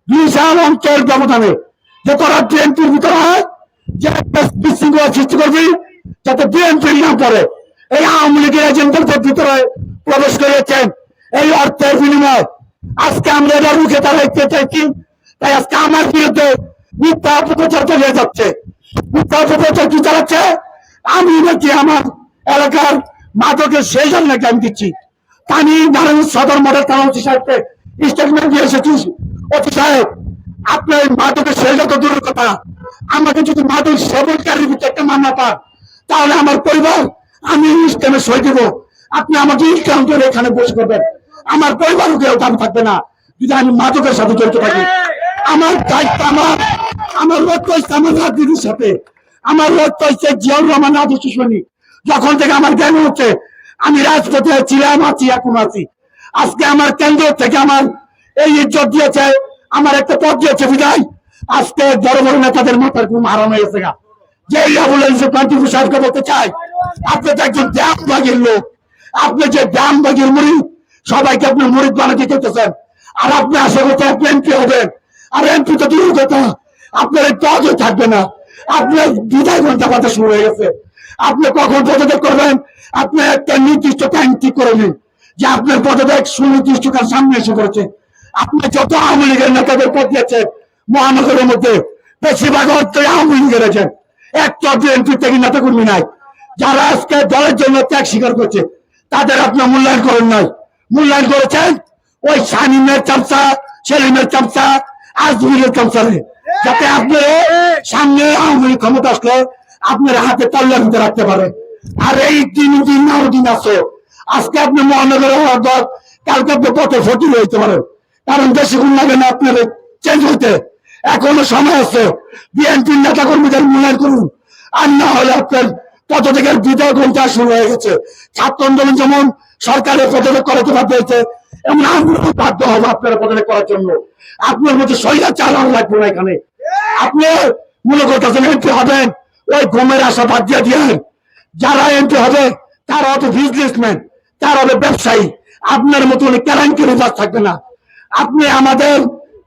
বিশাল অঙ্কের ব্যবধানে যে তোরা বিএনপির ভিতরে হয় যে একটা বিশৃঙ্খলা সৃষ্টি করবি যাতে বিএনপির না পড়ে এই আওয়ামী লীগের এজেন্টদের ভিতরে প্রবেশ করেছেন এই অর্থের বিনিময়। আজকে আমরা এটা রুখে দাঁড়াইতে চাইছি, তাই আজকে আমার বিরুদ্ধে মিথ্যা অপপ্রচার চালিয়ে যাচ্ছে। মিথ্যা অপপ্রচার কি চালাচ্ছে? আমি নাকি আমার এলাকার মাদকের সেই জন্য নাকি আমি দিচ্ছি। আমি নারায়ণ সদর মডেল থানা ওসি সাহেবকে স্টেটমেন্ট দিয়ে এসেছি, ওসি সাহেব আপনার মাদকের সেটা তো দূরের কথা, আমাকে যদি মাদক সেবনকারীর ভিতরে একটা মামলা পান তাহলে আমার পরিবার আমি ইসলামে সই দেব, আপনি আমাকে ইসলাম করে এখানে বসে করবেন, আমার পরিবারও কেউ দাম থাকবে না যদি আমি মাদকের সাথে জড়িত থাকি। আমার দায়িত্ব আমার লক্ষ্য হচ্ছে আমার রাজনীতির সাথে, আমার লক্ষ্য হচ্ছে জিয়াউর রহমান আদর্শ সৈনিক। যখন থেকে আমার জ্ঞান হচ্ছে আমি রাজপথে ছিলাম, আছি, এখন আছি। আজকে আমার কেন্দ্র থেকে আমার এই ইজ্জত দিয়েছে, আমার একটা পদ দিয়েছে বিদায় আজকে বড় বড় নেতাদের মাথার ঘুম হারানো হয়েছে গা। যে আবুল কান্তিপুর সাহেবকে বলতে চাই, আপনি তো একজন ব্যায়াম বাগের লোক, আপনি যে ব্যায়াম বাগের মুড়ি সবাইকে আপনি মুড়ি বানাতে চাইতেছেন, আর আপনি আশা করতে আপনি এমপি হবেন, আর এমপি তো দূর কথা আপনার এই পদও থাকবে না, আপনার বিদায় ঘন্টা কথা শুরু হয়ে গেছে। আপনি কখন পদত্যাগ করবেন আপনি একটা নির্দিষ্ট টাইম ঠিক করে নিন যে আপনার পদত্যাগ সুনির্দিষ্টকাল সামনে এসে করেছে। আপনি যত আওয়ামী লীগের নেতাদের পদ দিয়েছেন মহানগরের মধ্যে বেশিরভাগ অর্থ আওয়ামী লীগের আছেন, একটা বিএনপি থেকে নেতা কর্মী নাই যারা আজকে দলের জন্য ত্যাগ স্বীকার করছে, তাদের আপনার মূল্যায়ন করেন নাই। মূল্যায়ন করেছেন ওই শাহিনের চামচা, সেলিমের চামচা, আজমিরের চামচা, যাতে আপনি সামনে আওয়ামী লীগ ক্ষমতা আসলে আপনার হাতে তল্লার ভিতরে রাখতে পারেন। আর এই দিন আরো দিন আছে, আজকে আপনি মহানগরের দল, কালকে আপনি পথে ফটির হইতে পারেন, কারণ বেশিক্ষণ লাগে না আপনার চেঞ্জ হইতে, এখনো সময় আছে। বিএনপির নেতা কর্মীদের মূল্যায়ন করুন, আর না হলে আপনার পদত্যাগের বিদায় ঘন্টা শুরু হয়ে গেছে। ছাত্র আন্দোলন যেমন সরকারের পদত্যাগ করাতে বাধ্য হয়েছে, এমন আমরা বাধ্য হবো আপনারা পদত্যাগ করার জন্য। আপনার মধ্যে সহিলা চালানো লাগবে না। এখানে আপনি মনে করতেছেন এমপি হবেন, ওই ঘুমের আশা বাদ দিয়ে দিয়ে যারা এমপি হবে তারা হবে বিজনেসম্যান, তারা হবে ব্যবসায়ী, আপনার মতো কেলেঙ্কারি বাদ থাকবে না। আপনি আমাদের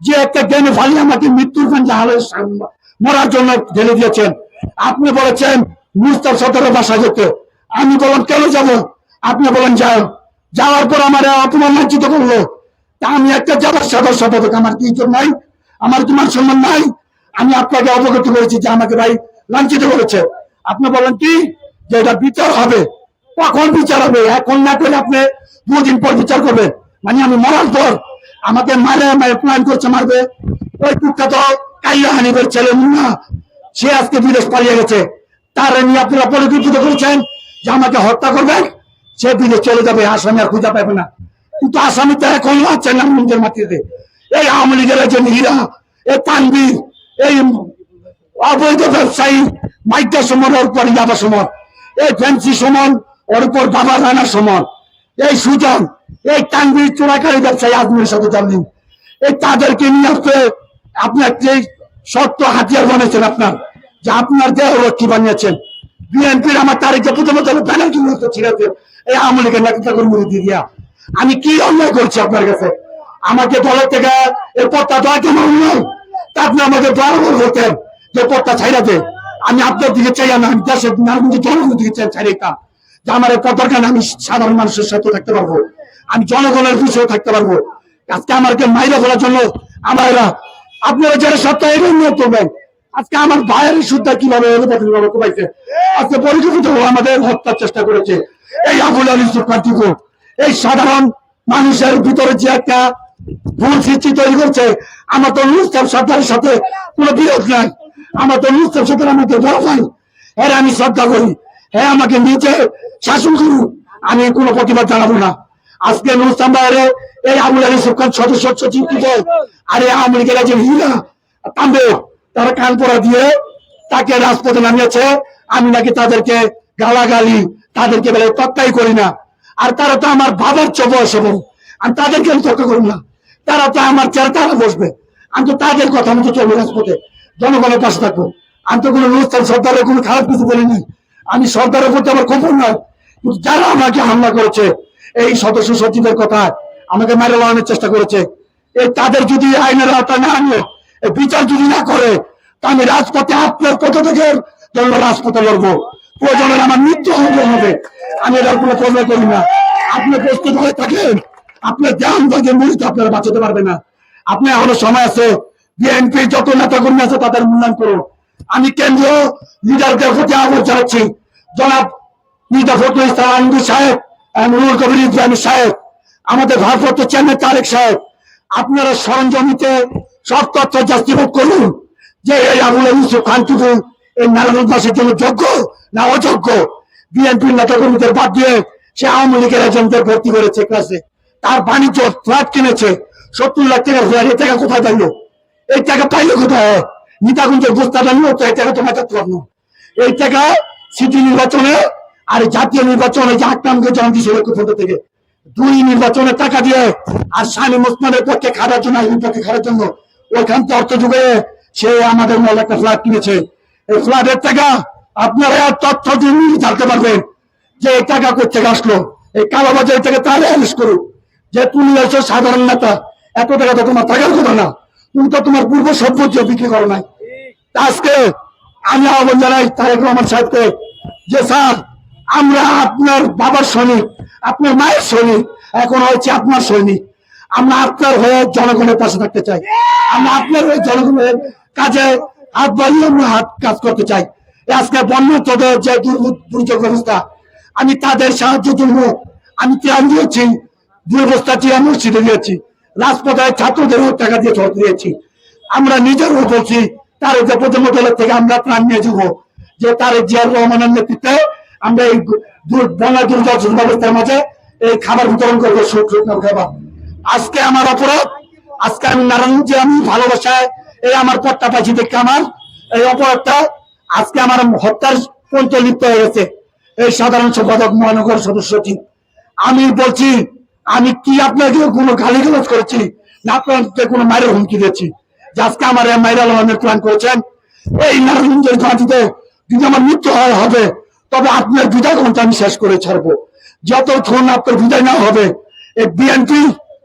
যে একটা জ্ঞানী ফালি আমাকে মৃত্যুর হালে মরার জন্য ঢেলে দিয়েছেন। আপনি বলেছেন মুস্তাফ সদরের বাসা যেতে, আমি বললাম কেন যাব, আপনি বলেন যাও। যাওয়ার পর আমার অপমান লাঞ্ছিত করলো, তা আমি একটা যাবার সদর শপথক, আমার কি ইজ্জত নাই, আমার কি মান সম্মান নাই? আমি আপনাকে অবগত করেছি যে আমাকে ভাই লাঞ্ছিত করেছে। আপনি বলেন কি যে এটা বিচার হবে, কখন বিচার হবে? এখন না করে আপনি 2 দিন পর বিচার করবেন, মানে আমি মরার পর আমাকে মারে প্ল্যান করছে মারবে। ওই কুখ্যাত কাইয়া হানিফের ছেলে মুন্না, সে আজকে বিদেশ পালিয়ে গেছে, তার নিয়ে আপনারা পরিকল্পিত করেছেন যে আমাকে হত্যা করবেন, সে বিদেশ চলে যাবে, আসামি আর খুঁজে পাবে না। কিন্তু আসামি তো এখন আছে না নিজের মাটিতে। এই আওয়ামী লীগের যে হীরা, এই তানবীর, এই অবৈধ ব্যবসায়ী মাইকা সমান ওর উপর যাবা সমান, এই ফ্যান্সি সমান ওর উপর বাবা রানা সমান, এই সুজন, এই তানবীর চোরাকারী ব্যবসায়ী আজমির সাথে জানলেন, এই তাদেরকে নিয়ে আসতে আপনার যে শর্ত হাতিয়ার বানিয়েছেন, আপনার যে আপনার দেহ রক্ষী বানিয়েছেন। বিএনপির আমার তারিখে প্রথমত ব্যানার ছিড়াতে এই আওয়ামী লীগের নেতা কর্মী দিয়ে দিয়া আমি কি অন্যায় করছি আপনার কাছে? আমাকে দলের থেকে এই পদটা দেওয়া কেমন নয়, তা আপনি আমাকে বরাবর হতেন যে পদটা ছাইড়াতে। আমি আপনার দিকে চাই না, আমি দেশের নারায়ণগঞ্জের জনগণের দিকে ছাইড়াইতাম যে আমার এই পদটা আমি সাধারণ মানুষের সাথে থাকতে পারবো, আমি জনগণের পিছিয়ে থাকতে পারবো। আজকে আমাকে মাইরা ফেলার জন্য আমার আপনারা যারা সপ্তাহে নিয়োগ করবেন, আজকে আমার ভাইয়ের সুদ্ধা কিভাবে পাইছে, আজকে পরিকল্পিত আমাদের হত্যার চেষ্টা করেছে এই আবুল আলী কান্তিপুর। এই সাধারণ মানুষের ভিতরে যে একটা ভুল সৃষ্টি তৈরি করছে, আমার তো মুস্তাফ সরকারের সাথে কোনো বিরোধ নাই, আমার তো মুস্তাফ সরকার আমাকে বড় ভাই, হ্যাঁ আমি শ্রদ্ধা করি, হ্যাঁ আমাকে নিচে শাসন করুন, আমি কোনো প্রতিবাদ জানাবো না। আজকে মুস্তাফ ভাইয়ের এই আবুল আলী সুলতান সদস্য সচিব আর এই আওয়ামী লীগের যে হীরা তাম্বে, তারা কান পড়া দিয়ে তাকে রাজপথে নামিয়েছে। আমি নাকি তাদেরকে গালাগালি, তাদেরকে বেলা তত্ত্বাই করি না। আর তারা তো আমার বাবার চেয়ে বয়স এবং আমি তাদেরকে আমি তর্ক করি না, তারা তো আমার চেয়ার তারা বসবে, আমি তো তাদের কথা মতো চলবো, রাজপথে জনগণের পাশে থাকবো। আমি তো কোনো অনুষ্ঠান সরকারের কোনো খারাপ কিছু বলি নাই, আমি সরকারের প্রতি আমার খবর নয়। কিন্তু যারা আমাকে হামলা করেছে, এই সদস্য সচিবের কথা আমাকে মারে লাগানোর চেষ্টা করেছে, এই তাদের যদি আইনের আওতায় না আনে, এই বিচার যদি না করে, তা আমি রাজপথে আপনার কত থেকে জন্য রাজপথে লড়বো। প্রয়োজনের আমার মৃত্যু হবে, আমি এটার কোনো প্রশ্ন করি না। আপনি প্রস্তুত হয়ে থাকেন, আপনার ধ্যান থেকে মুড়িতে আপনারা বাঁচাতে পারবে না। আপনি এখনো সময় আছে, বিএনপি যত নেতা কর্মী আছে তাদের মূল্যায়ন করুন। আমি কেন্দ্রীয় লিডারদের প্রতি আহ্বান জানাচ্ছি, জনাব মির্জা ফখরুল ইসলাম আলমগীর সাহেব, নুরুল কবির ইব্রাহিম সাহেব, আমাদের ভারপ্রাপ্ত চেয়ারম্যান তারেক সাহেব, আপনারা সরঞ্জামিতে সব তথ্য জাস্টিফাই করুন যে এই আবুল ইউসুফ খান টুটুল এই নারায়ণগঞ্জবাসীর জন্য যোগ্য না অযোগ্য। বিএনপির নেতা কর্মীদের বাদ দিয়ে সে আওয়ামী লীগের এজেন্টদের ভর্তি করেছে ক্লাসে, তার বাণিজ্য ফ্ল্যাট কিনেছে 70 লাখ টাকার ফ্ল্যাট। এই টাকা কোথায় পাইলো? এই টাকা পাইলো কোথায়? নিতাগঞ্জের গোস্তাটা নিয়েও তো এই টাকা তো মেটাতে পারলো। এই টাকা সিটি নির্বাচনে আর জাতীয় নির্বাচনে যে আকরামকে জানান দিয়েছিল থেকে 2 নির্বাচনে টাকা দিয়ে আর শামীম ওসমানের পক্ষে খারার জন্য পক্ষে খারার জন্য ওইখান থেকে অর্থ যুগে সে আমাদের মল একটা ফ্ল্যাট কিনেছে। এই ফ্ল্যাটের টাকা আপনারা তথ্য দিয়ে জানতে পারবেন যে এই টাকা কোথেকে আসলো। এই কালোবাজার থেকে তাহলে অ্যারেস্ট করুক যে তুমি হচ্ছে সাধারণ নেতা, এত টাকা তো তোমার টাকার কথা না, তুমি তো তোমার পূর্ব সম্পত্তি বিক্রি করো নাই। আজকে আমি আহ্বান জানাই তারেক রহমান সাহেবকে যে স্যার, আমরা আপনার বাবার সৈনিক, আপনার মায়ের সৈনিক, এখন হচ্ছে আপনার সৈনিক। আমরা আপনার হয়ে জনগণের পাশে থাকতে চাই, আমরা আপনার হয়ে জনগণের কাজে হাত বাড়িয়ে আমরা হাত কাজ করতে চাই। আজকে বন্যার্থদের যে দুর্যোগ ব্যবস্থা, আমি তাদের সাহায্যের জন্য আমি ত্রাণ দিয়েছি, 2 বস্তা ত্রাণ মসজিদে দিয়েছি, রাজপথে ছাত্রদেরও টাকা দিয়ে সহ দিয়েছি। আমরা নিজেরও বলছি তার যে প্রথম দলের থেকে আমরা ত্রাণ নিয়ে যাবো, যে তার জিয়াউর রহমানের নেতৃত্বে আমরা এই বন্যা দুর্যোগ ব্যবস্থার মাঝে এই খাবার বিতরণ করবো, শুকনো খাবার। আজকে আমার অপরাধ, আজকে আমি নারায়ণগঞ্জে আমি ভালোবাসায় এই আমার পট্টা পাইছি দেখে আমার এই অপরাধটা আজকে আমার হত্যার পর্যন্ত লিপ্ত হয়ে গেছে এই সাধারণ সম্পাদক মহানগর সদস্য। আমি বলছি, আমি কি আপনাকে কোনো গালিগালাজ করেছি না আপনাকে কোনো মায়ের হুমকি দিয়েছি যে আজকে আমার মায়ের আলমের প্ল্যান করেছেন? এই নারায়ণগঞ্জের ঘাটিতে যদি আমার মৃত্যু হবে তবে আপনার বিদায় ঘন্টা আমি শেষ করে ছাড়বো। যতক্ষণ আপনার বিদায় না হবে এই বিএনপি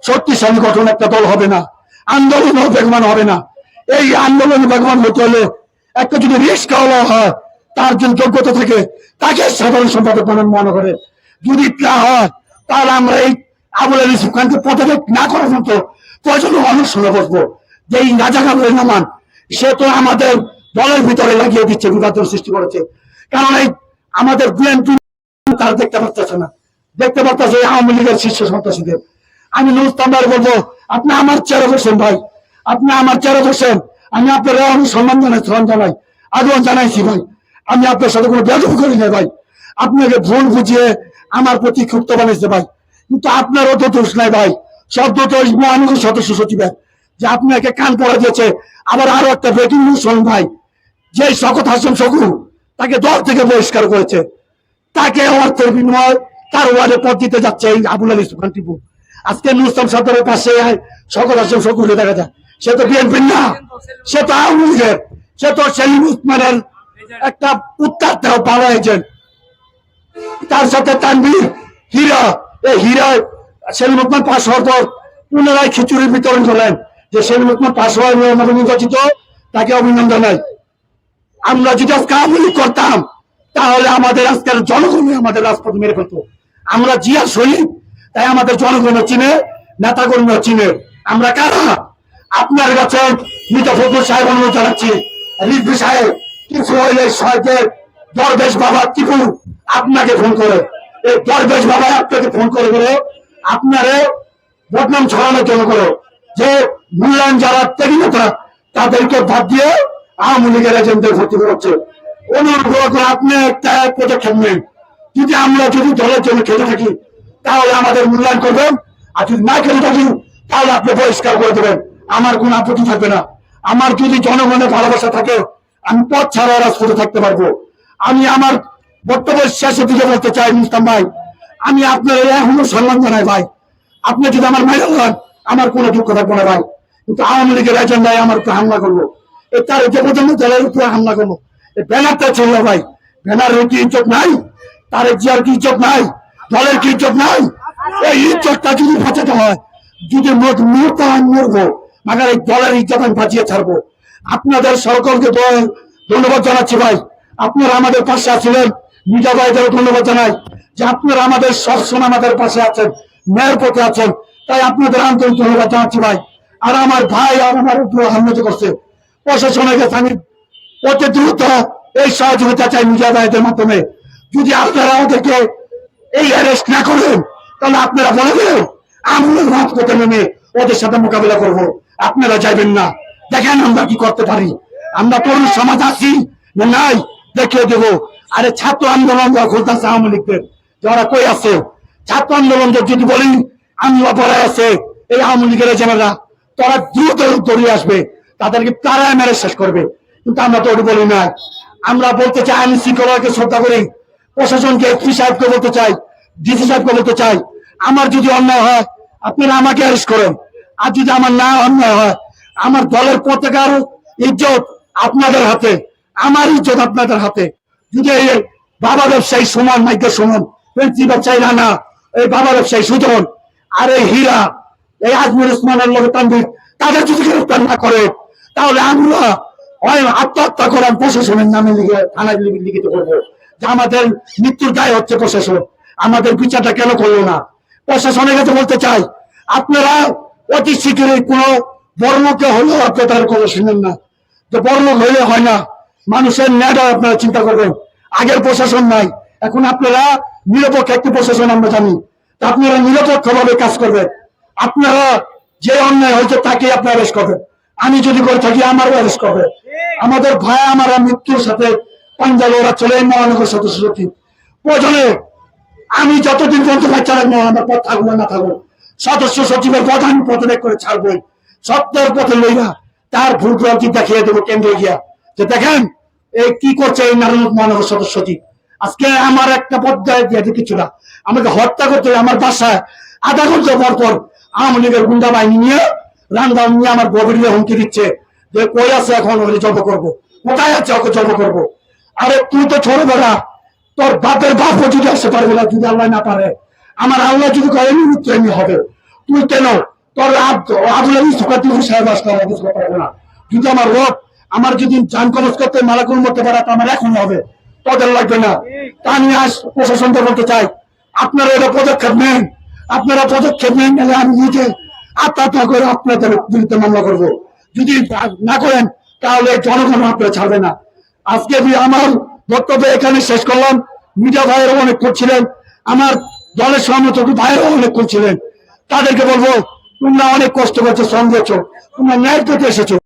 শক্তিশালী গঠন একটা দল হবে না, আন্দোলনও বেগমান হবে না। এই আন্দোলন বেগমান হতে হলে একটা যদি রিস্কা হয়, তার জন্য যোগ্যতা থেকে তাকে সাধারণ সম্পাদক বানান মহানগরে। যদি তা হয় তাহলে আমরা এই আবুল ইউসুফ খানকে পদত্যাগ না করার মতো প্রয়োজন অনশনে বসবো। যে এই রাজাকার নামান সে তো আমাদের দলের ভিতরে লাগিয়ে দিচ্ছে, বিভাজন সৃষ্টি করেছে। কারণ এই আমাদের বিএনপি তারা দেখতে পাচ্ছে না, দেখতে পাচ্ছে আওয়ামী লীগের শীর্ষ সন্ত্রাসীদের। আমি নুরুস্তামবার বলবো, আপনি আমার চেয়ারে বসেন ভাই, আপনি আমার চেয়ারে বসেন, আমি আপনার সম্মান জানাই, শ্রম জানাই, আগ্রহ জানাইছি ভাই। আমি আপনার সাথে কোনো বেয়াদবি করি না ভাই, আপনাকে ভুল বুঝিয়ে আমার প্রতি ক্ষুব্ধ বানিয়েছে ভাই। কিন্তু আপনারও তো দোষ নাই ভাই, সব দোষ মহানগর সদস্য সচিবের যে আপনাকে কান পড়া দিয়েছে। আবার আরো একটা ব্রেকিং নিউজ শোনেন ভাই, যে শওকত হাসান শকু তাকে দল থেকে বহিষ্কার করেছে, তাকে অর্থের বিনিময়ে তার ওয়ার্ডে পদ দিতে যাচ্ছে এই আবুল ইউসুফ খান টিপু। আজকে নুরুস্তাম সরকারের পাশে শওকত হাসান শকু দেখা যায়, সে তো বিএনপির না, সে তো আওয়ামী লীগের, সে তো সেলিম উসমানের একটা উত্তার দেহ পাওয়া এজেন্ট। তার সাথে তানভীর হীরা, এই হীরা সেলিম উসমান পাশ হওয়ার পর পুনরায় খিচুড়ি বিতরণ করলেন যে সেলিম উসমান পাশ হওয়ার নির্বাচিত, তাকে অভিনন্দন জানাই। আমরা যদি আজকে আওয়ামী লীগ করতাম তাহলে আমাদের আজকের জনগণ আমাদের রাজপথ মেরে ফেলতো। আমরা জিয়া শহীদ, তাই আমাদের জনগণ চিনে, নেতা কর্মীরা চিনে। আমরা কারা? আপনার কাছে মির্জা ফখরুল সাহেব অনুরোধ জানাচ্ছি, রিজভী সাহেব কিছু হইলে সাহেবের দরবেশ বাবা টিপু আপনাকে ফোন করে, এই দরবেশ বাবা আপনাকে ফোন করে বলে আপনারে বদনাম ছড়ানোর জন্য করো যে মূল্যায়ন যারা ত্যাগী নেতা তাদেরকে বাদ দিয়ে আওয়ামী লীগের এজেন্টদের ভর্তি করাচ্ছে। অনুরোধ করে আপনি একটা পদক্ষেপ নেন। যদি আমরা যদি দলের জন্য খেতে থাকি তাহলে আমাদের মূল্যায়ন করবেন, আর যদি না খেতে থাকি তাহলে আপনি বহিষ্কার করে দেবেন, আমার কোনো আপত্তি থাকবে না। আমার যদি জনগণের ভালোবাসা থাকে আমি পথ ছাড়া রাজপথে থাকতে পারবো। আমি আমার বক্তব্যের শেষের দিকে বলতে চাই, মুস্তাম ভাই, আমি আপনার এখনো সম্মান জানাই ভাই। আপনি যদি আমার মাইরা হন আমার কোনো দুঃখ থাকবে না ভাই, কিন্তু আওয়ামী লীগের এজেন্ডায় আমার উপরে হামলা করবো, তার যে প্রজন্ম দলের উপরে হামলা করবো, এই ব্যানারটা ছিল ভাই, ব্যানারের কি ইজ্জত নাই? তার জিয়ার কি ইজ্জত নাই? দলের কি ইজ্জত নাই? এই ইজ্জতটা যদি বাঁচাতে হয় যদি মুহূর্তে আমি মরবো, মাগার এই দলের ইজ্জত আমি বাঁচিয়ে ছাড়বো। আপনাদের সকলকে ধন্যবাদ জানাচ্ছি ভাই, আপনারা আমাদের পাশে আছিলেন। মিডিয়া ভাইদেরও ধন্যবাদ জানাই যে আপনারা আমাদের সবসময় আমাদের পাশে আছেন, ন্যায়ের পথে আছেন, তাই আপনাদের আন্তরিক ধন্যবাদ জানাচ্ছি ভাই। আর আমার ভাই আর আমার উপর হামলা করছে প্রশাসনের কাছে আমি অতি দ্রুত এই সহযোগিতা চাই মিডিয়া ভাইদের মাধ্যমে। যদি আপনারা আমাদেরকে এই অ্যারেস্ট না করেন তাহলে আপনারা বলে দেন আমরা মাঠ করতে নেমে ওদের সাথে মোকাবিলা করব। আপনারা যাইবেন না, দেখেন আমরা কি করতে পারি। আমরা তরুণ সমাজ আছি না নাই দেখিয়ে দেবো। আরে ছাত্র আন্দোলন খুলতেছে আওয়ামী লীগদের, যারা কই আছে ছাত্র আন্দোলন যদি বলি আমলা পড়ে আছে এই আওয়ামী লীগের এজেন্টরা, তারা দ্রুত দৌড়িয়ে আসবে, তাদেরকে তারা মেরে শেষ করবে। কিন্তু আমরা তো ওটা বলি না। আমরা বলতে চাই আইন শৃঙ্খলাকে শ্রদ্ধা করি, প্রশাসনকে এসপি সাহেবকে বলতে চাই, ডিসি সাহেবকে বলতে চাই, আমার যদি অন্যায় হয় আপনারা আমাকে অ্যারেস্ট করেন। আর যদি আমার না অন্যায় হয়, আমার দলের পতাকার ইজ্জত আপনাদের হাতে, আমার ইজ্জত আপনাদের হাতে। যদি এই বাবা ব্যবসায়ী সুমন, মাইকেল সুমন, পেন্সি ব্যবসায়ী রানা, এই বাবা ব্যবসায়ী সুজন, আর এই হীরা, এই আজমুর উসমানের লোক তানভীর, তাদের যদি গ্রেফতার না করে তাহলে আমরা হয় আত্মহত্যা করার প্রশাসনের নামে লিখে থানায় লিখিত করবো যে আমাদের মৃত্যুর দায় হচ্ছে প্রশাসন, আমাদের বিচারটা কেন করলো না। প্রশাসনের কাছে বলতে চাই আপনারা অতি শীঘ্রই কোনো বর্মকে হলেও আপনারা তার কথা শুনেন না, যে বর্মক হইলে হয় না, মানুষের ন্যায়টা আপনারা চিন্তা করবেন। আগের প্রশাসন নাই, এখন আপনারা নিরপেক্ষ একটি প্রশাসন আমরা জানি, তা আপনারা নিরপেক্ষ ভাবে কাজ করবেন। আপনারা যে অন্যায় হয়েছে তাকে আপনারা অ্যারেস্ট করবেন, আমি যদি করে থাকি আমারও অ্যারেস্ট করবেন। আমাদের ভাই আমরা মৃত্যুর সাথে পাঞ্জাবে ওরা চলে মহানগর সদস্য সচিব প্রয়োজনে আমি যতদিন পর্যন্ত বাচ্চা রাখবো আমার পথ থাকবো না থাকবো, সদস্য সচিবের পদ আমি পদত্যাগ করে ছাড়বই। সত্যের পথে লইরা তার ভুল ভ্রান্তি দেখিয়ে দেবো কেন্দ্রে গিয়া, যে দেখেন এই কি করছে এই নারায়ণ মহানগর সদস্য সচিব। আজকে আমার একটা পর্যায়ে দিয়ে কিছু না, আমাকে হত্যা করতে আমার বাসায় আধা ঘন্টা পর পর আওয়ামী লীগের গুন্ডা বাহিনী নিয়ে রান্দাম নিয়ে আমার গভীরে হুমকি দিচ্ছে যে কই আছে এখন ওকে জব করবো, কোথায় আছে ওকে জব করবো। আরে তুই তো ছোট বেড়া, তোর বাপের বাপও যদি আসতে পারবে না, যদি আল্লাহ না পারে, আমার আল্লাহ যদি করে এমনি হবে। তুই কেন তোর আবুল সাহেব আসতে পারবে না। যদি আমার রোগ আমার যদি যান কবজ করতে মালাকুল মরতে পারে তা আমার এখন হবে, তোদের লাগবে না। তা আমি আজ প্রশাসনকে বলতে চাই আপনারা এটা পদক্ষেপ নেন, আপনারা পদক্ষেপ নেন, নাহলে আমি নিজে আত্মহত্যা করে আপনাদের বিরুদ্ধে মামলা করবো। যদি না করেন তাহলে জনগণ আপনারা ছাড়বে না। আজকে আমার বক্তব্য এখানে শেষ করলাম। মিডিয়া ভাইয়েরও অনেক করছিলেন, আমার দলের সহমত ভাইয়েরও অনেক করছিলেন, তাদেরকে বলবো তোমরা অনেক কষ্ট করছো, শ্রম দিয়েছো, তোমরা ন্যায় পেতে এসেছো।